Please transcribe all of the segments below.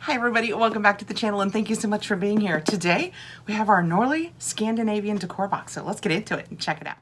Hi everybody, welcome back to the channel and thank you so much for being here. Today we have our Norlii Scandinavian decor box, so let's get into it and check it out.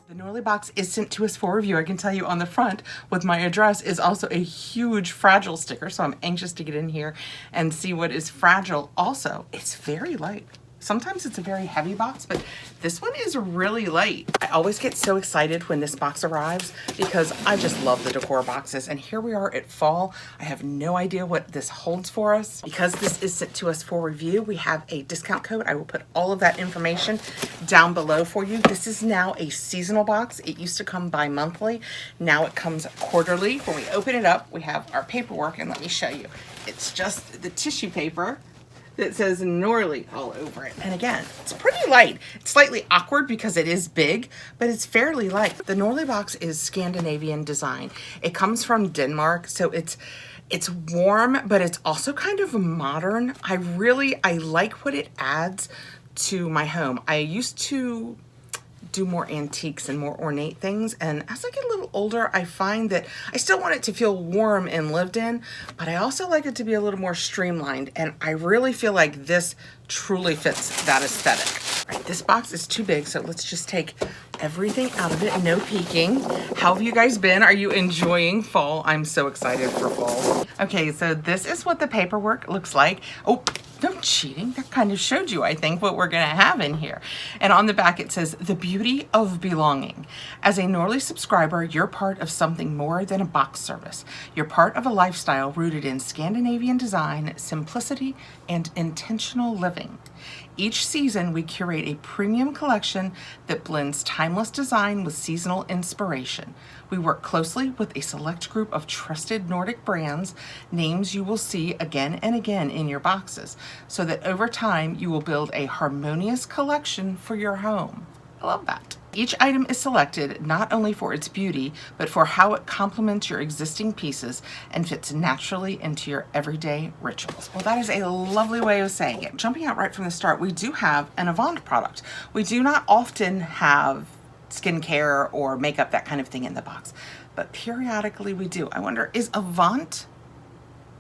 The Norlii box is sent to us for review. I can tell you on the front with my address is also a huge fragile sticker, so I'm anxious to get in here and see what is fragile. Also, it's very light. Sometimes it's a very heavy box, but this one is really light. I always get so excited when this box arrives because I just love the decor boxes. And here we are at fall. I have no idea what this holds for us. Because this is sent to us for review, we have a discount code. I will put all of that information down below for you. This is now a seasonal box. It used to come bi-monthly. Now it comes quarterly. When we open it up, we have our paperwork, and let me show you. It's just the tissue paper that says Norlii all over it. And again, it's pretty light. It's slightly awkward because it is big, but it's fairly light. The Norlii box is Scandinavian design. It comes from Denmark, so it's warm, but it's also kind of modern. I like what it adds to my home. I used to do more antiques and more ornate things, and as I get a little older, I find that I still want it to feel warm and lived in, but I also like it to be a little more streamlined, and I really feel like this truly fits that aesthetic. All right, this box is too big, so let's just take everything out of it. No peeking. How have you guys been? Are you enjoying fall? I'm so excited for fall. Okay, so this is what the paperwork looks like. Oh, no cheating. That kind of showed you, I think, what we're going to have in here. And on the back it says, the beauty of belonging. As a Norlii subscriber, you're part of something more than a box service. You're part of a lifestyle rooted in Scandinavian design, simplicity, and intentional living. Each season, we curate a premium collection that blends timeless design with seasonal inspiration. We work closely with a select group of trusted Nordic brands, names you will see again and again in your boxes, so that over time you will build a harmonious collection for your home. I love that. Each item is selected not only for its beauty, but for how it complements your existing pieces and fits naturally into your everyday rituals. Well, that is a lovely way of saying it. Jumping out right from the start, we do have an Avant product. We do not often have skincare or makeup, that kind of thing in the box, but periodically we do. I wonder, is Avant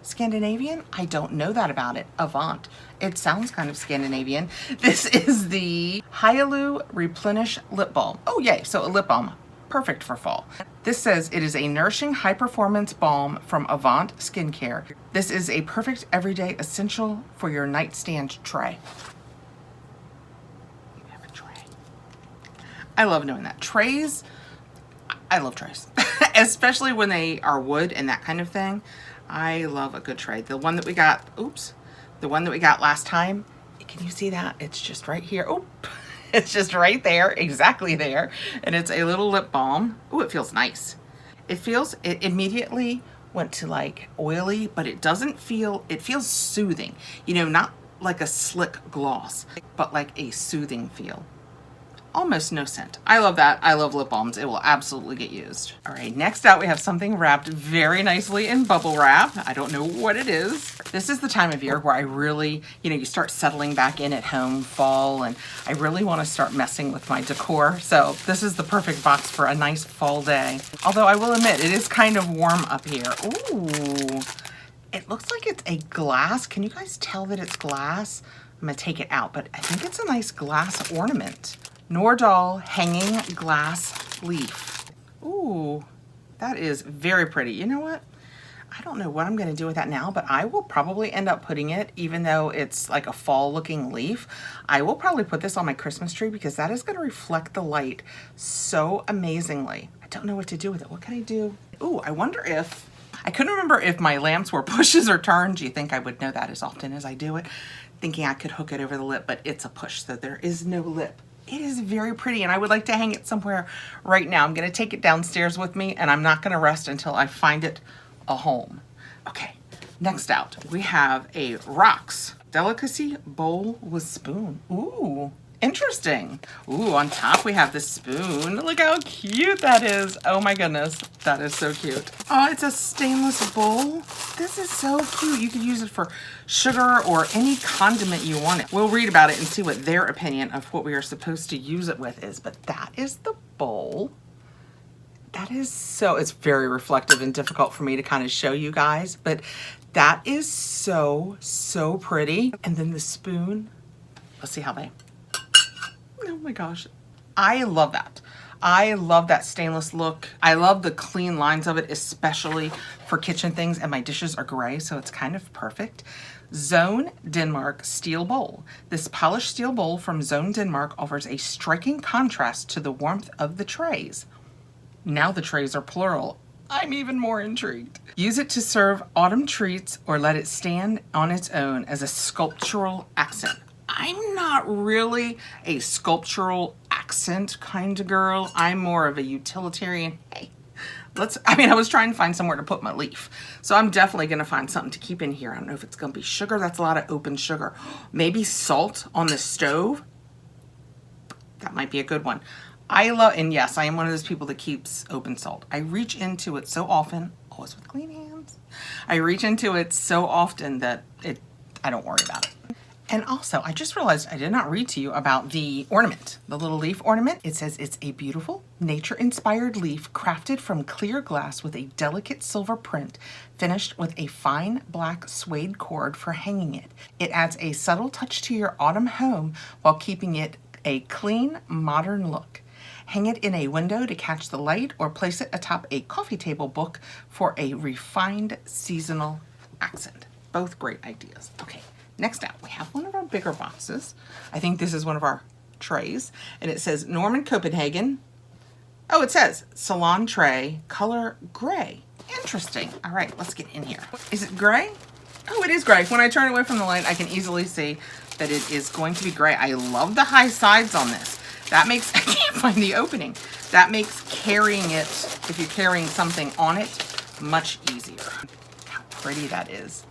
Scandinavian? I don't know that about it. Avant. It sounds kind of Scandinavian. This is the Hyalu Replenish Lip Balm. Oh yay, so a lip balm. Perfect for fall. This says it is a nourishing high-performance balm from Avant Skincare. This is a perfect everyday essential for your nightstand tray. You have a tray. I love knowing that. Trays, I love trays. Especially when they are wood and that kind of thing. I love a good tray. The one that we got, the one that we got last time, can you see that? It's just right here. Oh, it's just right there, exactly there. And it's a little lip balm. Oh, it feels nice. It immediately went to like oily, but it doesn't feel, it feels soothing. You know, not like a slick gloss, but like a soothing feel. Almost no scent. I love that. I love lip balms. It will absolutely get used. All right, next out we have something wrapped very nicely in bubble wrap. I don't know what it is. This is the time of year where I really, you start settling back in at home, fall, and I really want to start messing with my decor. So this is the perfect box for a nice fall day. Although I will admit, it is kind of warm up here. Ooh, it looks like it's a glass. Can you guys tell that it's glass? I'm gonna take it out, but I think it's a nice glass ornament. Norlii hanging glass leaf. Ooh, that is very pretty. You know what? I don't know what I'm gonna do with that now, but I will probably end up putting it, even though it's like a fall looking leaf, I will probably put this on my Christmas tree because that is gonna reflect the light so amazingly. I don't know what to do with it. What can I do? Ooh, I wonder if, I couldn't remember if my lamps were pushes or turns. You think I would know that as often as I do it? Thinking I could hook it over the lip, but it's a push, so there is no lip. It is very pretty, and I would like to hang it somewhere right now. I'm going to take it downstairs with me, and I'm not going to rest until I find it a home. Okay, next out, we have a Rocks Delicacy Bowl with Spoon. Ooh, Interesting. Ooh, on top we have the spoon. Look how cute that is. Oh my goodness, that is so cute. Oh, it's a stainless bowl. This is so cute. You could use it for sugar or any condiment you want it. We'll read about it and see what their opinion of what we are supposed to use it with is, but that is the bowl. That is so, it's very reflective and difficult for me to kind of show you guys, but that is so, so pretty. And then the spoon, let's see how they, oh my gosh, I love that. I love that stainless look. I love the clean lines of it, especially for kitchen things, and my dishes are gray, so it's kind of perfect. Zone Denmark steel bowl. This polished steel bowl from Zone Denmark offers a striking contrast to the warmth of the trays. Now the trays are plural. I'm even more intrigued. Use it to serve autumn treats or let it stand on its own as a sculptural accent. I'm not really a sculptural accent kind of girl. I'm more of a utilitarian. Hey, I was trying to find somewhere to put my leaf. So I'm definitely gonna find something to keep in here. I don't know if it's gonna be sugar. That's a lot of open sugar. Maybe salt on the stove. That might be a good one. And yes, I am one of those people that keeps open salt. I reach into it so often, always with clean hands. I reach into it so often that I don't worry about it. And also, I just realized I did not read to you about the ornament, the little leaf ornament. It says it's a beautiful, nature-inspired leaf crafted from clear glass with a delicate silver print, finished with a fine black suede cord for hanging it. It adds a subtle touch to your autumn home while keeping it a clean, modern look. Hang it in a window to catch the light or place it atop a coffee table book for a refined seasonal accent. Both great ideas. Okay. Next out, we have one of our bigger boxes. I think this is one of our trays, and it says Norman Copenhagen. Oh, it says salon tray, color gray. Interesting. All right, let's get in here. Is it gray? Oh, it is gray. When I turn away from the light, I can easily see that it is going to be gray. I love the high sides on this. That makes, I can't find the opening. That makes carrying it, if you're carrying something on it, much easier. How pretty that is.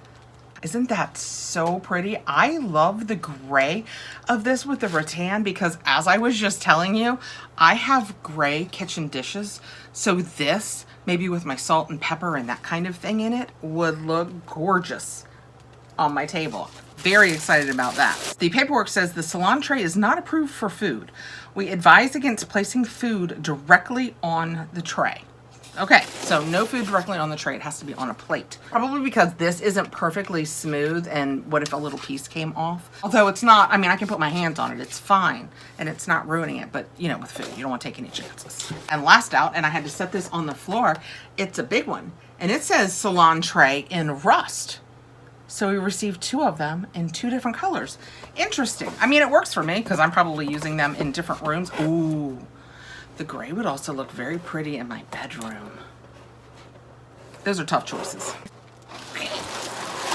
Isn't that so pretty? I love the gray of this with the rattan because, as I was just telling you, I have gray kitchen dishes. So this, maybe with my salt and pepper and that kind of thing in it, would look gorgeous on my table. Very excited about that. The paperwork says the salon tray is not approved for food. We advise against placing food directly on the tray. Okay, so no food directly on the tray. It has to be on a plate. Probably because this isn't perfectly smooth, and what if a little piece came off? Although it's not, I mean, I can put my hands on it. It's fine, and it's not ruining it. But, you know, with food, you don't want to take any chances. And last out, and I had to set this on the floor, it's a big one. And it says salon tray in rust. So we received 2 of them in 2 different colors. Interesting. I mean, it works for me because I'm probably using them in different rooms. Ooh. The gray would also look very pretty in my bedroom. Those are tough choices.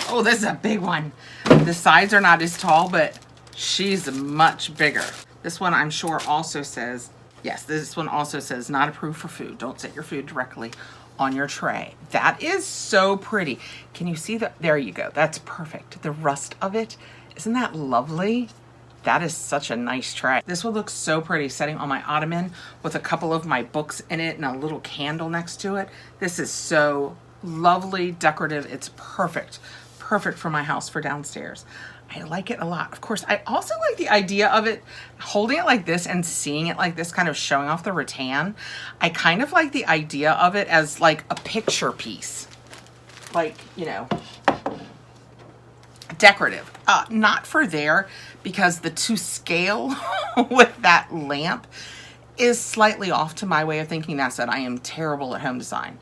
Oh, this is a big one. The sides are not as tall, but she's much bigger. This one I'm sure also says, yes, this one also says not approved for food. Don't set your food directly on your tray. That is so pretty. Can you see that? There you go. That's perfect. The rust of it. Isn't that lovely? That is such a nice tray. This would look so pretty sitting on my ottoman with a couple of my books in it and a little candle next to it. This is so lovely, decorative. It's perfect. Perfect for my house for downstairs. I like it a lot. Of course, I also like the idea of it, holding it like this and seeing it like this, kind of showing off the rattan. I kind of like the idea of it as like a picture piece. Like, you know, decorative. Not for there, because the to scale with that lamp is slightly off to my way of thinking. That's that I am terrible at home design.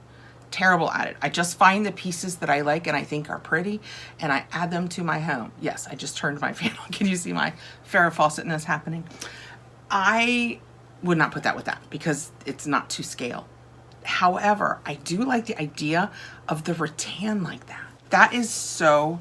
Terrible at it. I just find the pieces that I like and I think are pretty and I add them to my home. Yes, I just turned my fan on. Can you see my Farrah Fawcett-ness happening? I would not put that with that because it's not to scale. However, I do like the idea of the rattan like that. That is so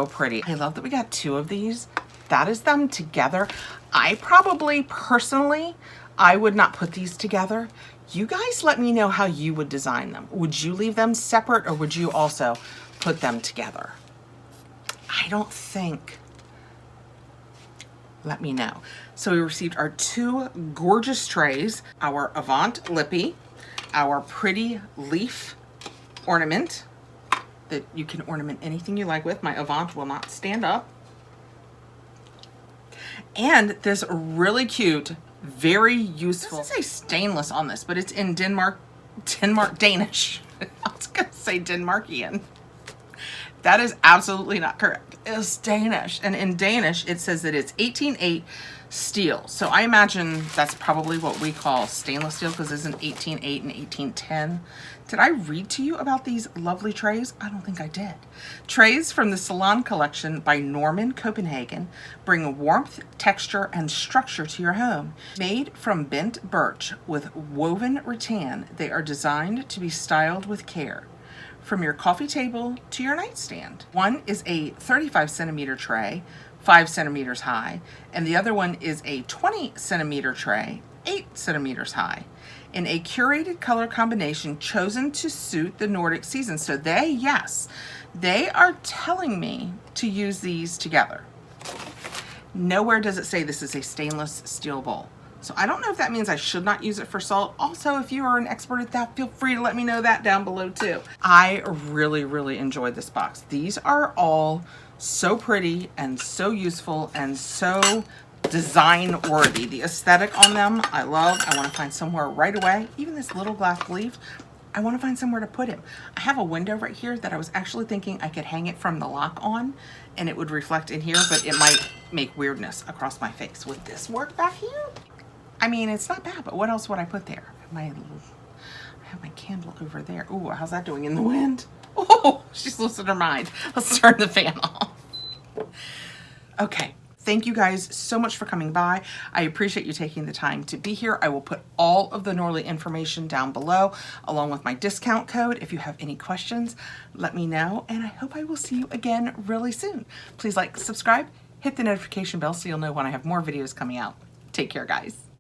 pretty. I love that we got 2 of these. That is them together. I probably, personally, I would not put these together. You guys let me know how you would design them. Would you leave them separate or would you also put them together? I don't think let me know. So we received our 2 gorgeous trays, our Avant Lippy, our pretty leaf ornament that you can ornament anything you like with. My Avant will not stand up. And this really cute, very useful, it doesn't say stainless on this, but it's in Danish. I was gonna say Denmarkian. That is absolutely not correct. It's Danish. And in Danish, it says that it's 18.8 steel. So I imagine that's probably what we call stainless steel, because isn't 18.8 and 18.10? Did I read to you about these lovely trays? I don't think I did. Trays from the Salon collection by Norman, Copenhagen bring warmth, texture, and structure to your home. Made from bent birch with woven rattan, they are designed to be styled with care. From your coffee table to your nightstand. One is a 35 centimeter tray, 5 centimeters high, and the other one is a 20 centimeter tray, 8 centimeters high, in a curated color combination chosen to suit the Nordic season. So yes, they are telling me to use these together. Nowhere does it say this is a stainless steel bowl. So I don't know if that means I should not use it for salt. Also, if you are an expert at that, feel free to let me know that down below too. I really, really enjoyed this box. These are all so pretty and so useful and so design worthy. The aesthetic on them, I love. I want to find somewhere right away. Even this little glass sleeve, I want to find somewhere to put him. I have a window right here that I was actually thinking I could hang it from the lock on and it would reflect in here, but it might make weirdness across my face. Would this work back here? I mean, it's not bad, but what else would I put there? I have my candle over there. Ooh, how's that doing in the wind? Oh, she's losing her mind. Let's turn the fan off. Okay. Thank you guys so much for coming by. I appreciate you taking the time to be here. I will put all of the Norlii information down below, along with my discount code. If you have any questions, let me know, and I hope I will see you again really soon. Please like, subscribe, hit the notification bell so you'll know when I have more videos coming out. Take care, guys.